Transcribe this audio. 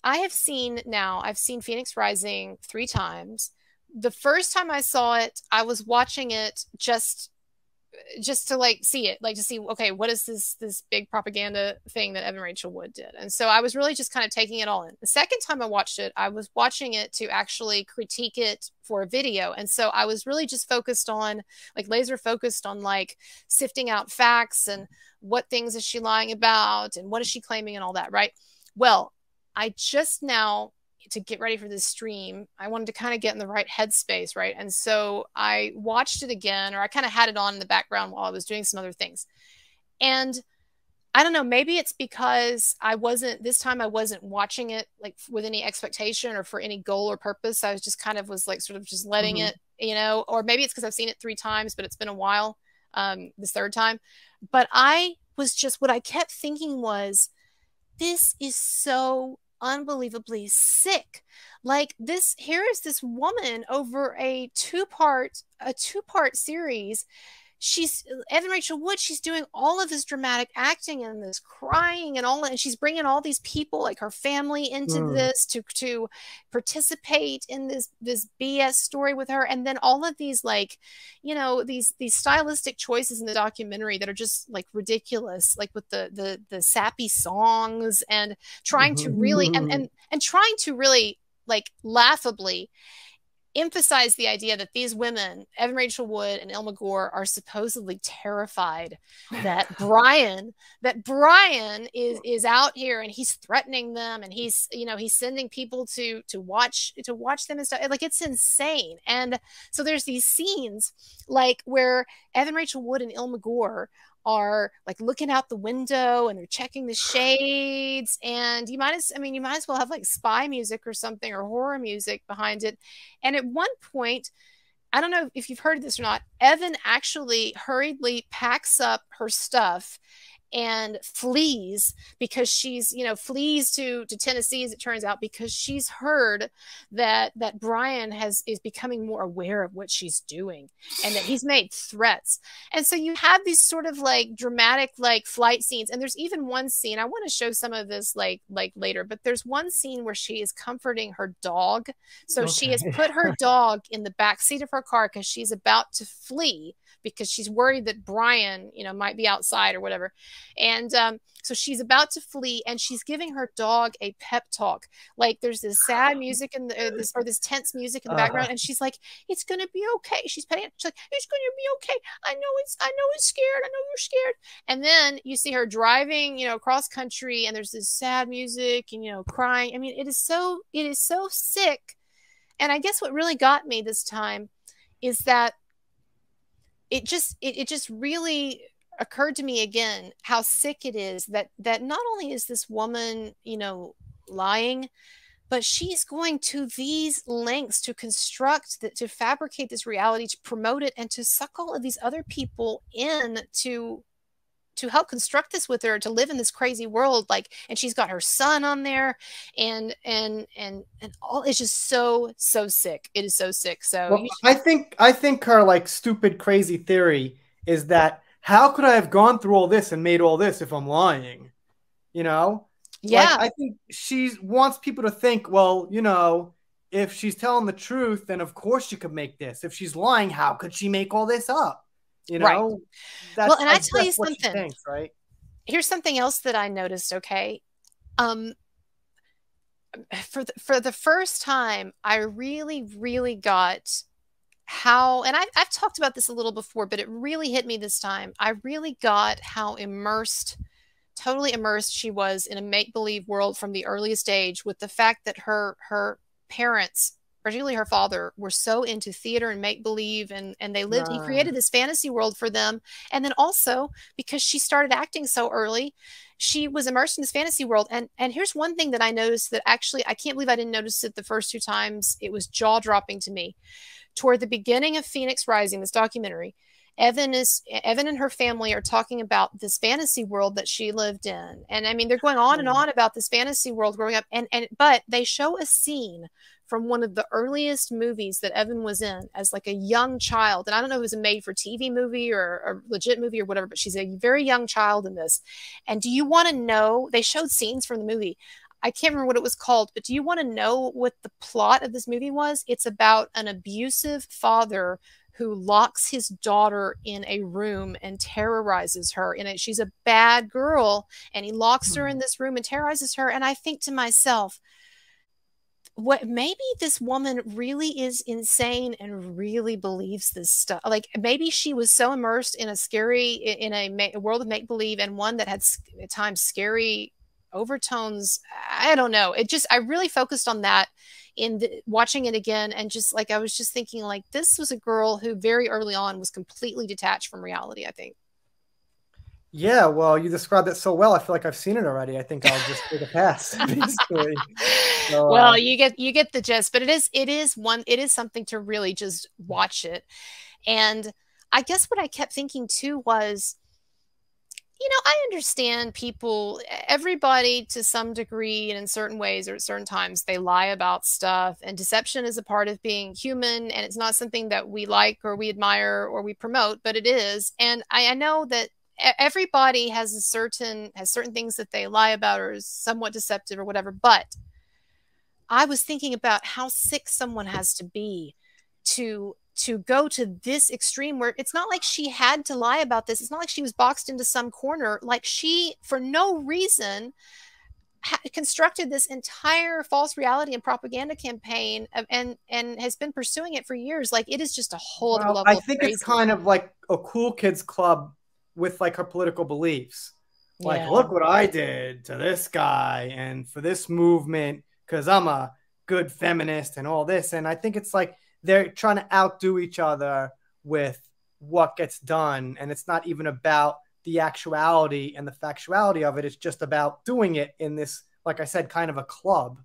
I've seen Phoenix Rising 3 times. The first time I saw it, I was watching it just to like see it, like to see, okay, what is this big propaganda thing that Evan Rachel Wood did? And so I was really just kind of taking it all in. The second time I watched it, I was watching it to actually critique it for a video. And so I was really just focused on, like, laser focused on like sifting out facts and what things is she lying about and what is she claiming and all that, right? Well, I just now, to get ready for this stream, I wanted to kind of get in the right headspace, right? And so I watched it again, or I kind of had it on in the background while I was doing some other things. And I don't know, maybe it's because this time I wasn't watching it like with any expectation or for any goal or purpose. I was just kind of was like sort of just letting it, you know, or maybe it's because I've seen it 3 times, but it's been a while, this third time. But I was just, what I kept thinking was, this is so unbelievably sick. Like, this, here is this woman over a two-part series. She's Evan Rachel Wood. She's doing all of this dramatic acting and this crying and all, and she's bringing all these people, like her family, into this to participate in this BS story with her. And then all of these, like, you know, these stylistic choices in the documentary that are just like ridiculous, like with the sappy songs and trying to really and trying to really like laughably emphasize the idea that these women, Evan Rachel Wood and Ilma Gore, are supposedly terrified that Brian is out here and he's threatening them, and he's, you know, he's sending people to watch them and stuff. Like, it's insane. And so there's these scenes like where Evan Rachel Wood and Ilma Gore are like looking out the window and they're checking the shades, and you might as well have like spy music or something, or horror music behind it. And at one point, I don't know if you've heard this or not, Evan actually hurriedly packs up her stuff and flees, because she's, you know, flees to Tennessee, as it turns out, because she's heard that Brian is becoming more aware of what she's doing and that he's made threats. And so you have these sort of like dramatic like flight scenes. And there's even one scene, I want to show some of this like later, but there's one scene where she is comforting her dog. So she has put her dog in the back seat of her car because she's about to flee, because she's worried that Brian, you know, might be outside or whatever. And so she's about to flee, and she's giving her dog a pep talk. Like, there's this sad music in this tense music in the background, and she's like, "It's gonna be okay." She's petting it. She's like, "It's gonna be okay. I know it's scared. I know you're scared." And then you see her driving, you know, cross country, and there's this sad music and, you know, crying. I mean, it is so sick. And I guess what really got me this time is that it just really occurred to me again how sick it is that not only is this woman, you know, lying, but she's going to these lengths to to fabricate this reality, to promote it, and to suck all of these other people in to help construct this with her, to live in this crazy world. Like, and she's got her son on there, and all, it's just so sick. It is so sick. So well, I think her like stupid crazy theory is that, how could I have gone through all this and made all this if I'm lying? You know? Yeah. Like, I think she wants people to think, well, you know, if she's telling the truth, then of course she could make this. If she's lying, how could she make all this up? You know? Right. That's, well, and I tell you something. Thinks, right? Here's something else that I noticed, okay? For the first time, I really got how, and I've talked about this a little before, but it really hit me this time. I really got how totally immersed she was in a make-believe world from the earliest age, with the fact that her parents, particularly her father, were so into theater and make-believe, and they lived, he created this fantasy world for them. And then also, because she started acting so early, she was immersed in this fantasy world. And here's one thing that I noticed that actually, I can't believe I didn't notice it the first 2 times. It was jaw-dropping to me. Toward the beginning of Phoenix Rising, this documentary, Evan and her family are talking about this fantasy world that she lived in. And I mean, they're going on and on about this fantasy world growing up. But they show a scene from one of the earliest movies that Evan was in as like a young child. And I don't know if it was a made-for-TV movie or a legit movie or whatever, but she's a very young child in this. And do you want to know, they showed scenes from the movie. I can't remember what it was called, but do you want to know what the plot of this movie was? It's about an abusive father who locks his daughter in a room and terrorizes her. And she's a bad girl, and he locks her in this room and terrorizes her. And I think to myself, what, maybe this woman really is insane and really believes this stuff. Like, maybe she was so immersed in a world of make-believe, and one that had at times scary overtones. I don't know. I really focused on that in watching it again. And just like, I was just thinking, like, this was a girl who very early on was completely detached from reality, I think. Yeah, well, you described it so well. I feel like I've seen it already. I think I'll just take a pass, basically. So, well, you get the gist, but it is something to really just watch it. And I guess what I kept thinking too was, I understand people, everybody to some degree and in certain ways or at certain times, they lie about stuff, and deception is a part of being human, and it's not something that we like or we admire or we promote, but it is. And I know that everybody has certain things that they lie about or is somewhat deceptive or whatever. But I was thinking about how sick someone has to be to go to this extreme, where it's not like she had to lie about this. It's not like she was boxed into some corner. Like, she, for no reason, constructed this entire false reality and propaganda campaign and has been pursuing it for years. Like, it is just a whole other level. I think it's kind of like a cool kids club with like her political beliefs. Like, look what I did to this guy and for this movement, because I'm a good feminist and all this. And I think it's like they're trying to outdo each other with what gets done. And it's not even about the actuality and the factuality of it. It's just about doing it in this, like I said, kind of a club.